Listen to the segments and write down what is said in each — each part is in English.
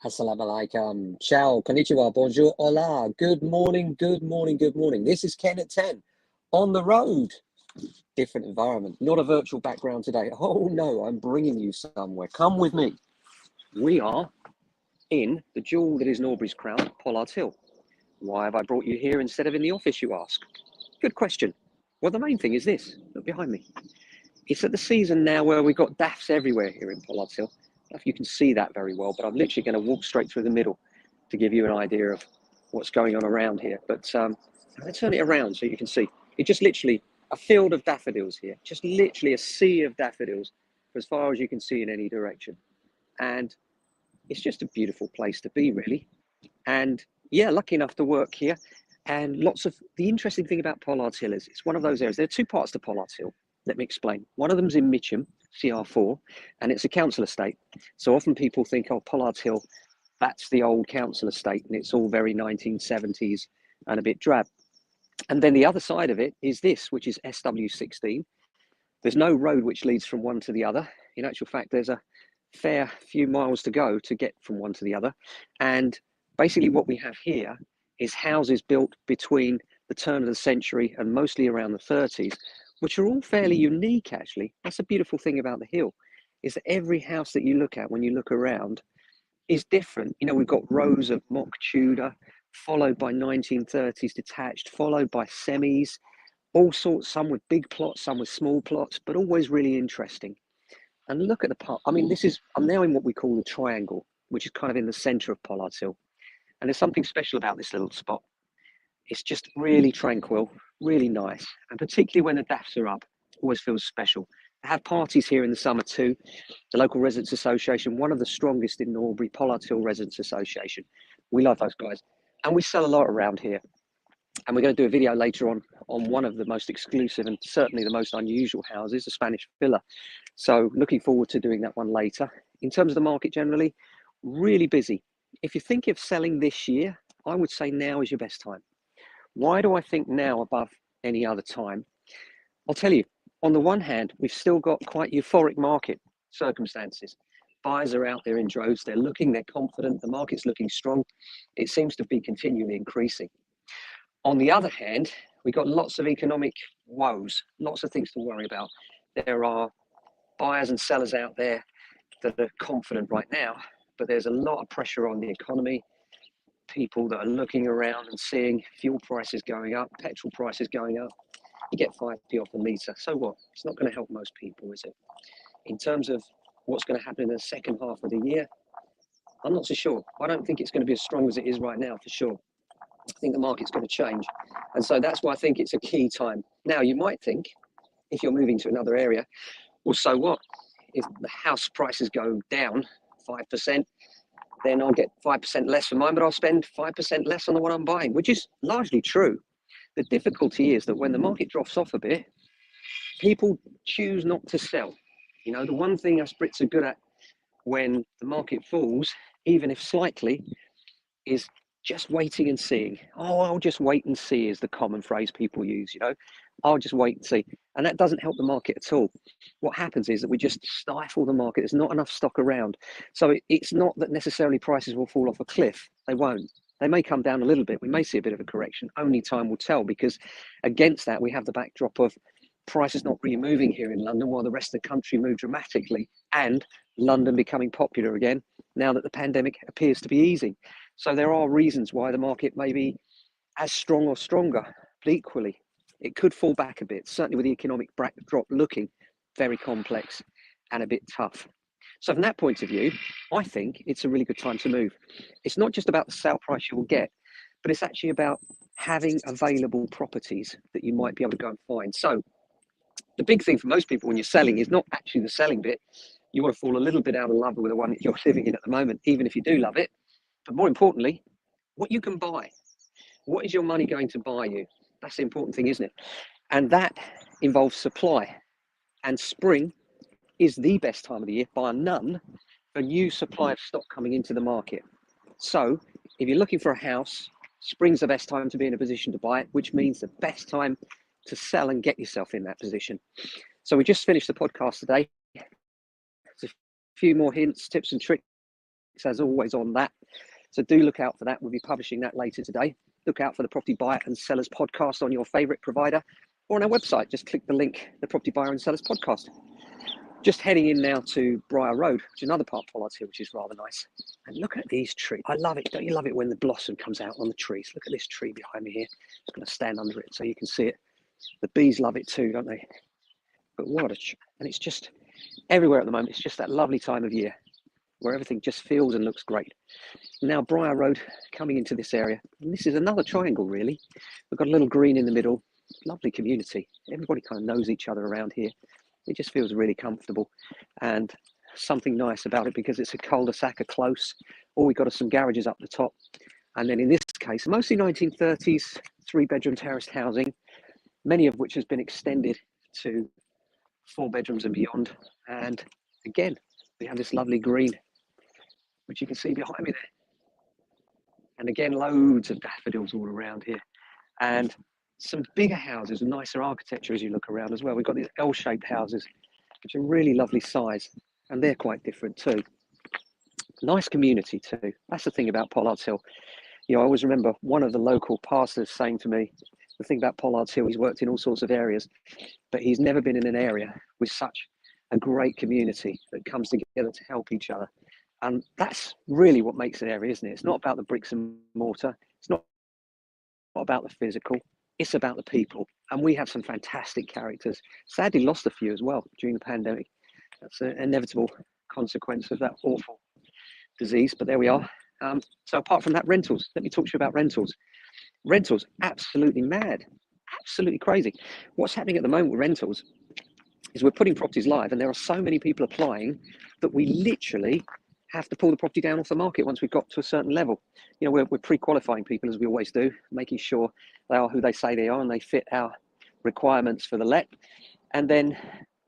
Assalamu alaikum. Ciao, konnichiwa, bonjour, hola. Good morning, good morning, good morning. This is Ken at 10 on the road. Different environment, not a virtual background today. Oh no, I'm bringing you somewhere. Come with me. We are in the jewel that is Norbury's crown, Pollards Hill. Why have I brought you here instead of in the office, you ask? Good question. Well, the main thing is this. Look behind me. It's at the season now where we've got daffs everywhere here in Pollards Hill. I don't know if you can see that very well, but I'm literally going to walk straight through the middle to give you an idea of what's going on around here. But I'm going to turn it around so you can see. It's just literally a field of daffodils here, just literally a sea of daffodils for as far as you can see in any direction. And it's just a beautiful place to be, really. And yeah, lucky enough to work here. And lots of the interesting thing about Pollards Hill is it's one of those areas. There are two parts to Pollards Hill. Let me explain. One of them's in Mitcham, CR4, and it's a council estate. So often people think, oh, Pollards Hill, that's the old council estate, and it's all very 1970s and a bit drab. And then the other side of it is this, which is SW16. There's no road which leads from one to the other. In actual fact, there's a fair few miles to go to get from one to the other. And basically what we have here is houses built between the turn of the century and mostly around the 30s, which are all fairly unique, actually. That's a beautiful thing about the hill, is that every house that you look at when you look around is different. You know, we've got rows of mock Tudor, followed by 1930s detached, followed by semis, all sorts, some with big plots, some with small plots, but always really interesting. And look at the part. I mean, I'm now in what we call the triangle, which is kind of in the center of Pollards Hill. And there's something special about this little spot. It's just really tranquil, really nice. And particularly when the daffs are up, always feels special. They have parties here in the summer too. The local residents association, one of the strongest in Norbury, Pollards Hill Residents Association. We love those guys. And we sell a lot around here. And we're going to do a video later on one of the most exclusive and certainly the most unusual houses, the Spanish Villa. So looking forward to doing that one later. In terms of the market generally, really busy. If you think of selling this year, I would say now is your best time. Why do I think now above any other time? I'll tell you, on the one hand, we've still got quite euphoric market circumstances. Buyers are out there in droves, they're confident, the market's looking strong. It seems to be continually increasing. On the other hand, we've got lots of economic woes, lots of things to worry about. There are buyers and sellers out there that are confident right now, but there's a lot of pressure on the economy. People that are looking around and seeing fuel prices going up, petrol prices going up. You get 5p off a litre. So what? It's not going to help most people, is it? In terms of what's going to happen in the second half of the year, I'm not so sure. I don't think it's going to be as strong as it is right now, for sure. I think the market's going to change. And so that's why I think it's a key time. Now, you might think, if you're moving to another area, well, so what? If the house prices go down 5%, then I'll get 5% less for mine, but I'll spend 5% less on the one I'm buying, which is largely true. The difficulty is that when the market drops off a bit, people choose not to sell. You know, the one thing us Brits are good at when the market falls, even if slightly, is just waiting and seeing. Oh, I'll just wait and see is the common phrase people use, you know. I'll just wait and see. And that doesn't help the market at all. What happens is that we just stifle the market. There's not enough stock around. So it's not that necessarily prices will fall off a cliff. They won't. They may come down a little bit. We may see a bit of a correction. Only time will tell, because against that, we have the backdrop of prices not really moving here in London while the rest of the country moved dramatically, and London becoming popular again now that the pandemic appears to be easing. So there are reasons why the market may be as strong or stronger, but equally, it could fall back a bit, certainly with the economic backdrop looking very complex and a bit tough. So from that point of view, I think it's a really good time to move. It's not just about the sale price you will get, but it's actually about having available properties that you might be able to go and find. So the big thing for most people when you're selling is not actually the selling bit. You want to fall a little bit out of love with the one that you're living in at the moment, even if you do love it. But more importantly, what you can buy. What is your money going to buy you? That's the important thing, isn't it? And that involves supply. And spring is the best time of the year, bar none, for new supply of stock coming into the market. So if you're looking for a house, spring's the best time to be in a position to buy it, which means the best time to sell and get yourself in that position. So we just finished the podcast today. There's a few more hints, tips and tricks updates as always on that. So do look out for that. We'll be publishing that later today. Look out for the Property Buyer and Sellers podcast on your favorite provider or on our website. Just click the link, the Property Buyer and Sellers podcast. Just heading in now to Briar Road, which is another part of Pollards Hill, which is rather nice. And look at these trees. I love it. Don't you love it when the blossom comes out on the trees? Look at this tree behind me here. I'm just going to stand under it so you can see it. The bees love it too, don't they? But what a tree. And it's just everywhere at the moment. It's just that lovely time of year where everything just feels and looks great. Now Briar Road coming into this area. And this is another triangle, really. We've got a little green in the middle. Lovely community. Everybody kind of knows each other around here. It just feels really comfortable and something nice about it because it's a cul-de-sac, a close. All we've got are some garages up the top. And then in this case, mostly 1930s, 3-bedroom terraced housing, many of which has been extended to 4 bedrooms and beyond. And again, we have this lovely green, which you can see behind me there. And again, loads of daffodils all around here. And some bigger houses with nicer architecture as you look around as well. We've got these L-shaped houses, which are really lovely size, and they're quite different too. Nice community too. That's the thing about Pollards Hill. You know, I always remember one of the local pastors saying to me, the thing about Pollards Hill, he's worked in all sorts of areas, but he's never been in an area with such a great community that comes together to help each other. And that's really what makes an area, isn't it? It's not about the bricks and mortar. It's not about the physical. It's about the people. And we have some fantastic characters. Sadly lost a few as well during the pandemic. That's an inevitable consequence of that awful disease, but there we are. So apart from that, rentals. Let me talk to you about rentals. Rentals, absolutely mad, absolutely crazy. What's happening at the moment with rentals is we're putting properties live and there are so many people applying that we literally have to pull the property down off the market once we've got to a certain level. You know, we're pre-qualifying people as we always do, making sure they are who they say they are and they fit our requirements for the let. And then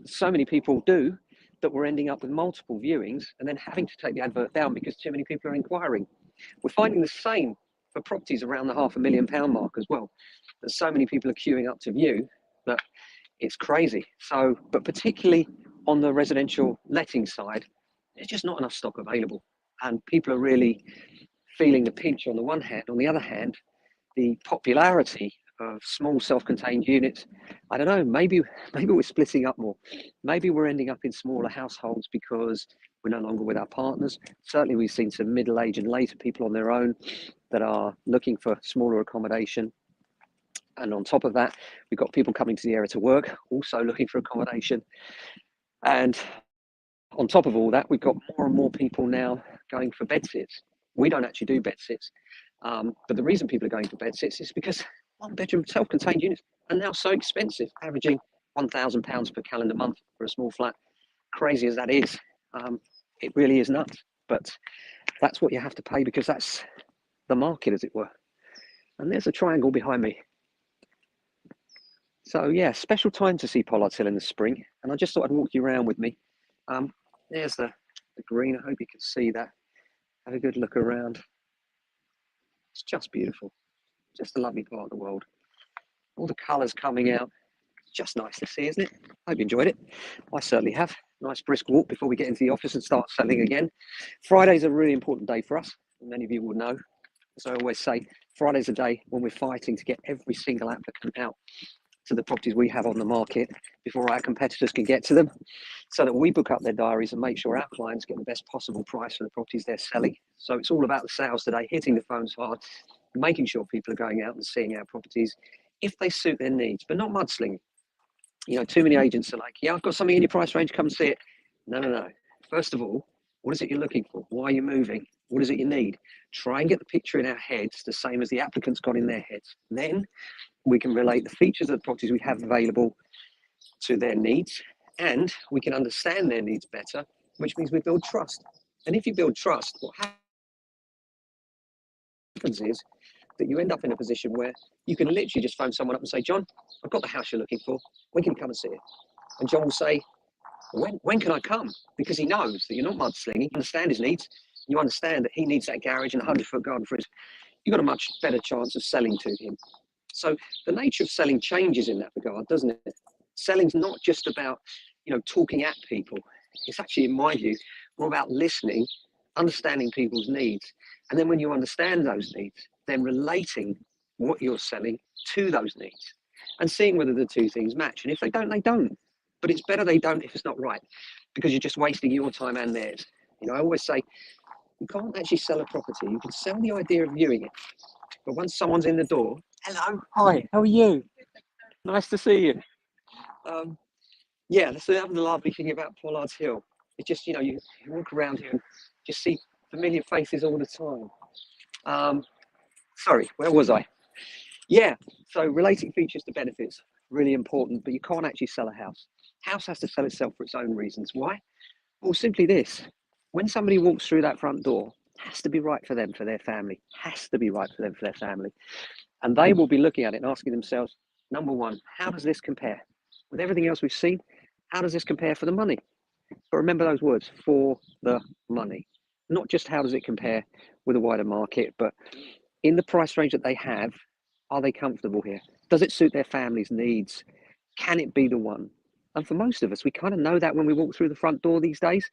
so many people do that we're ending up with multiple viewings and then having to take the advert down because too many people are inquiring. We're finding the same for properties around the £500,000 mark as well. There's so many people are queuing up to view that it's crazy. So, but particularly on the residential letting side, there's just not enough stock available. And people are really feeling the pinch on the one hand. On the other hand, the popularity of small self-contained units, I don't know, maybe we're splitting up more. Maybe we're ending up in smaller households because we're no longer with our partners. Certainly we've seen some middle-aged and later people on their own that are looking for smaller accommodation. And on top of that, we've got people coming to the area to work, also looking for accommodation. And on top of all that, we've got more and more people now going for bed sits. We don't actually do bed sits. But the reason people are going for bed sits is because 1-bedroom self-contained units are now so expensive, averaging £1,000 per calendar month for a small flat. Crazy as that is, it really is nuts. But that's what you have to pay because that's the market, as it were. And there's a triangle behind me. So yeah, special time to see Pollards Hill in the spring. And I just thought I'd walk you around with me. There's the green. I hope you can see that. Have a good look around. It's just beautiful. Just a lovely part of the world. All the colours coming out. Just nice to see, isn't it? Hope you enjoyed it. I certainly have. Nice brisk walk before we get into the office and start selling again. Friday's a really important day for us. Many of you will know. As I always say, Friday's a day when we're fighting to get every single applicant out to the properties we have on the market before our competitors can get to them, so that we book up their diaries and make sure our clients get the best possible price for the properties they're selling. So it's all about the sales today, hitting the phones hard, making sure people are going out and seeing our properties if they suit their needs, but not mudslinging. You know, too many agents are like, yeah, I've got something in your price range, come see it. No. First of all, what is it you're looking for? Why are you moving? What is it you need? Try and get the picture in our heads the same as the applicants got in their heads. Then we can relate the features of the properties we have available to their needs, and we can understand their needs better, which means we build trust. And if you build trust, what happens is that you end up in a position where you can literally just phone someone up and say, John, I've got the house you're looking for. When can you come and see it? And John will say, when can I come? Because he knows that you're not mudslinging. You understand his needs. You understand that he needs that garage and a 100-foot garden for his. You've got a much better chance of selling to him. So the nature of selling changes in that regard, doesn't it? Selling's not just about, talking at people. It's actually, in my view, more about listening understanding people's needs. And then when you understand those needs, then relating what you're selling to those needs and seeing whether the two things match. And if they don't, they don't. But it's better they don't if it's not right, because you're just wasting your time and theirs. You know, I always say, you can't actually sell a property. You can sell the idea of viewing it. But once someone's in the door, hello, hi, how are you? Nice to see you. Yeah, that's the other lovely thing about Pollards Hill. It's just, you know, you walk around here and just see familiar faces all the time. Sorry, where was I? Yeah, so relating features to benefits, really important, but you can't actually sell a house. House has to sell itself for its own reasons. Why? Well, simply this. When somebody walks through that front door, it has to be right for them, for their family. Has to be right for them, for their family. And they will be looking at it and asking themselves, number one, how does this compare? With everything else we've seen, how does this compare for the money? But remember those words, for the money. Not just how does it compare with a wider market, but in the price range that they have, are they comfortable here? Does it suit their family's needs? Can it be the one? And for most of us, we kind of know that when we walk through the front door these days.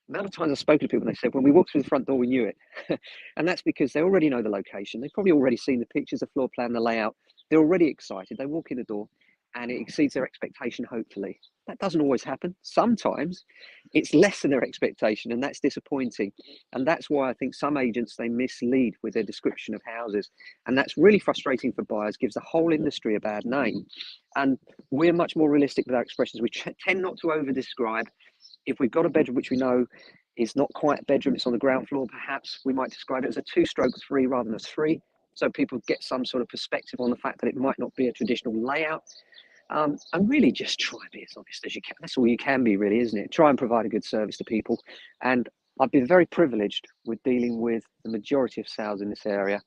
The amount of times I've spoken to people, and they said, when we walked through the front door, we knew it. And that's because they already know the location. They've probably already seen the pictures, the floor plan, the layout. They're already excited. They walk in the door and it exceeds their expectation, hopefully. That doesn't always happen. Sometimes it's less than their expectation, and that's disappointing. And that's why I think some agents, they mislead with their description of houses. And that's really frustrating for buyers, gives the whole industry a bad name. And we're much more realistic with our expressions. We tend not to over-describe. If we've got a bedroom which we know is not quite a bedroom, it's on the ground floor, perhaps we might describe it as a 2-stroke 3 rather than a 3, so people get some sort of perspective on the fact that it might not be a traditional layout. And really just try and be as honest as you can. That's all you can be, really, isn't it? Try and provide a good service to people. And I've been very privileged with dealing with the majority of sales in this area,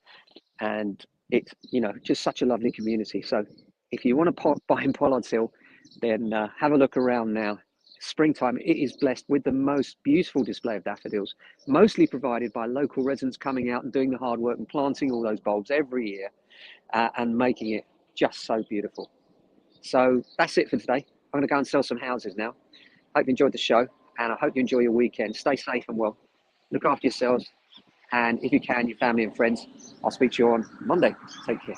and it's, you know, just such a lovely community. So if you want to buy in Pollards Hill, then have a look around now. Springtime, it is blessed with the most beautiful display of daffodils, mostly provided by local residents coming out and doing the hard work and planting all those bulbs every year and making it just so beautiful. So that's it for today. I'm going to go and sell some houses now. Hope you enjoyed the show, and I hope you enjoy your weekend. Stay safe and well. Look after yourselves, and if you can, your family and friends. I'll speak to you on Monday. Take care.